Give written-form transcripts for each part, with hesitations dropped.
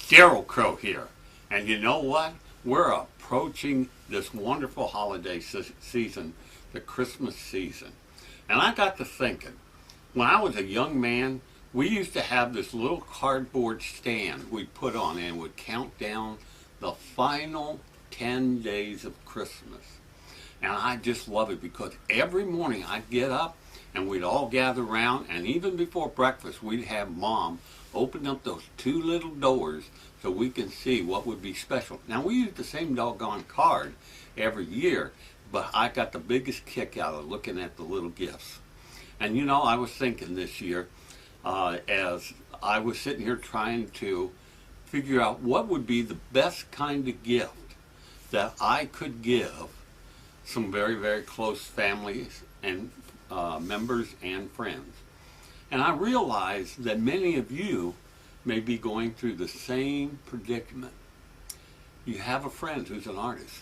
Daryl Crow here. And you know what? We're approaching this wonderful holiday season, the Christmas season. And I got to thinking, when I was a young man, we used to have this little cardboard stand we'd put on and would count down the final 10 days of Christmas. And I just love it because every morning I'd get up and we'd all gather around, and even before breakfast we'd have Mom open up those two little doors so we can see what would be special. Now we use the same doggone card every year, but I got the biggest kick out of looking at the little gifts. And you know, I was thinking this year, as I was sitting here trying to figure out what would be the best kind of gift that I could give some very, very close families and members and friends. And I realized that many of you may be going through the same predicament. You have a friend who's an artist.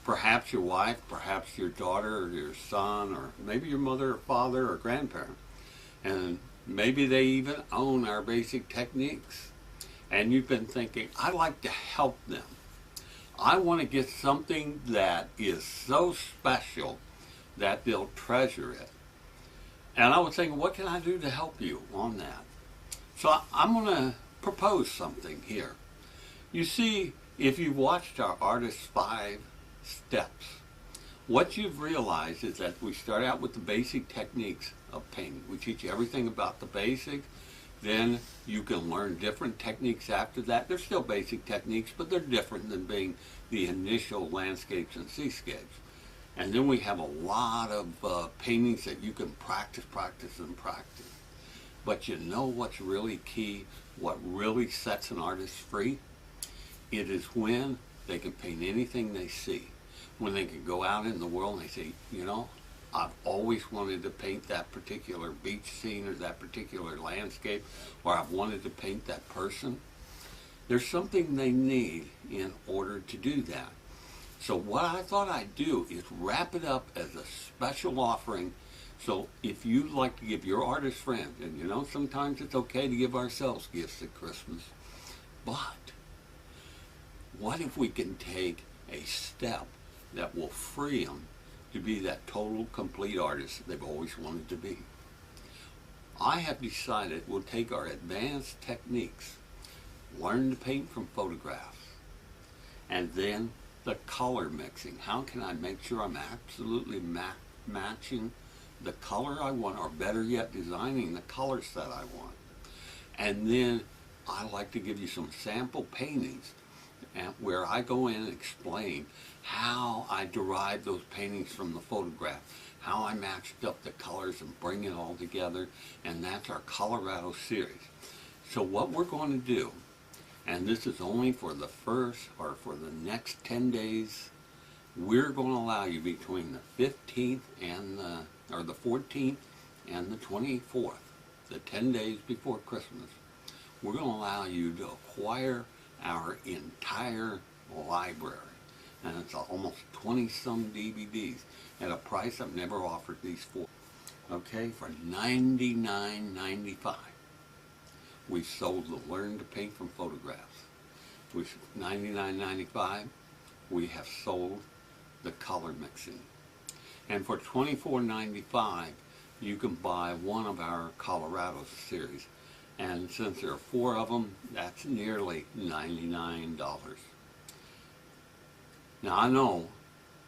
Perhaps your wife, perhaps your daughter or your son, or maybe your mother or father or grandparent. And maybe they even own our basic techniques. And you've been thinking, I'd like to help them. I want to get something that is so special that they'll treasure it. And I was thinking, what can I do to help you on that? So I'm going to propose something here. You see, if you've watched our Artist's 5 Steps, what you've realized is that we start out with the basic techniques of painting. We teach you everything about the basics. Then you can learn different techniques after that. They're still basic techniques, but they're different than being the initial landscapes and seascapes. And then we have a lot of paintings that you can practice, and practice. But you know what's really key? What really sets an artist free? It is when they can paint anything they see. When they can go out in the world and they say, you know, I've always wanted to paint that particular beach scene or that particular landscape, or I've wanted to paint that person. There's something they need in order to do that. So what I thought I'd do is wrap it up as a special offering. So if you'd like to give your artist friend, and you know sometimes it's okay to give ourselves gifts at Christmas, but what if we can take a step that will free them to be that total, complete artist they've always wanted to be? I have decided we'll take our advanced techniques, learn to paint from photographs, and then the color mixing. How can I make sure I'm absolutely matching the color I want, or better yet, designing the color set I want? And then I like to give you some sample paintings where I go in and explain how I derive those paintings from the photograph, how I matched up the colors and bring it all together, and that's our Colorado series. So what we're going to do, and this is only for the first or for the next 10 days, we're going to allow you between the 15th and the 14th and the 24th, the 10 days before Christmas, we're going to allow you to acquire our entire library. And it's almost 20-some DVDs at a price I've never offered these for. Okay, for $99.95. We sold the Learn to Paint from Photographs. With $99.95, we have sold the color mixing. And for $24.95, you can buy one of our Colorado series. And since there are 4 of them, that's nearly $99. Now I know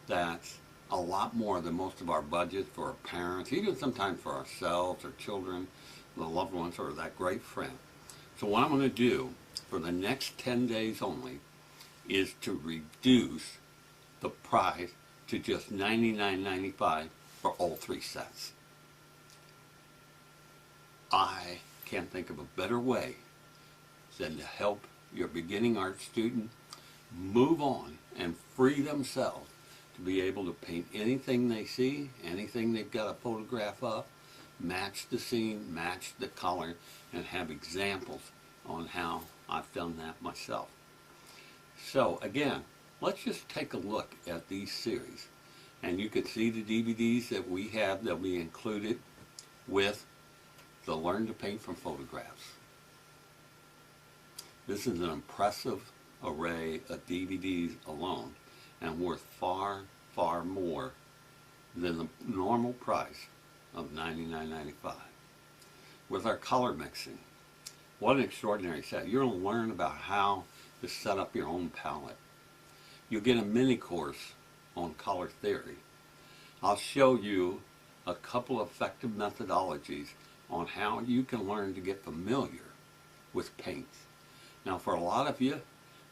that's a lot more than most of our budget for our parents, even sometimes for ourselves or children, the loved ones, or that great friend. So what I'm going to do for the next 10 days only is to reduce the price to just $99.95 for all 3 sets. I can't think of a better way than to help your beginning art student move on and free themselves to be able to paint anything they see, anything they've got a photograph of, match the scene, match the color, and have examples on how I've done that myself. So again, let's just take a look at these series, and you can see the DVDs that we have that we included with the Learn to Paint from Photographs. This is an impressive array of DVDs alone and worth far, far more than the normal price of $99.95. With our color mixing, what an extraordinary set. You're going to learn about how to set up your own palette. You'll get a mini course on color theory. I'll show you a couple of effective methodologies on how you can learn to get familiar with paints. Now, for a lot of you,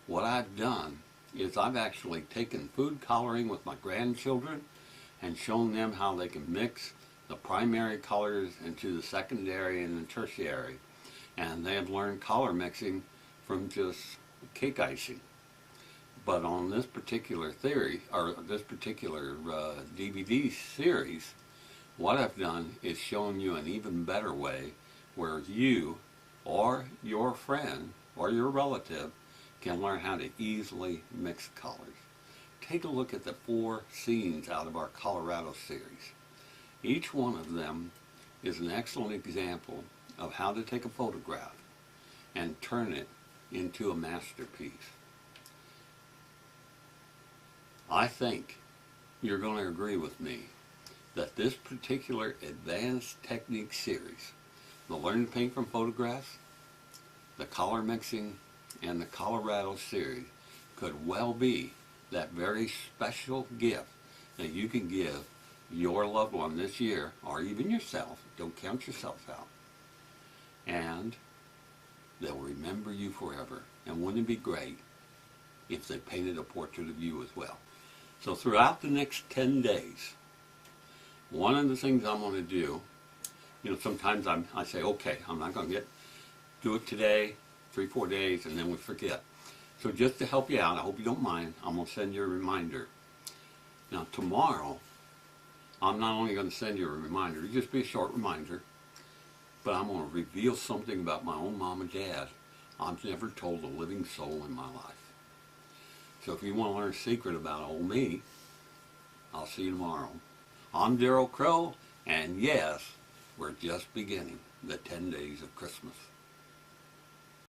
what I've done is I've actually taken food coloring with my grandchildren and shown them how they can mix the primary colors into the secondary and the tertiary. And they have learned color mixing from just cake icing. But on this particular theory, or this particular DVD series, what I've done is shown you an even better way where you or your friend or your relative can learn how to easily mix colors. Take a look at the 4 scenes out of our Colorado series. Each one of them is an excellent example of how to take a photograph and turn it into a masterpiece. I think you're going to agree with me that this particular advanced technique series, the Learn to Paint from Photographs, the color mixing, and the Colorado series, could well be that very special gift that you can give your loved one this year, or even yourself. Don't count yourself out. And they'll remember you forever. And wouldn't it be great if they painted a portrait of you as well? So throughout the next 10 days, one of the things I'm going to do, sometimes I say, okay, I'm not going to do it today, 3-4 days, and then we forget. So just to help you out, I hope you don't mind, I'm going to send you a reminder. Now tomorrow, I'm not only going to send you a reminder, it'll just be a short reminder, but I'm going to reveal something about my own mom and dad I've never told a living soul in my life. So if you want to learn a secret about old me, I'll see you tomorrow. I'm Darryl Crow, and yes, we're just beginning the 10 days of Christmas.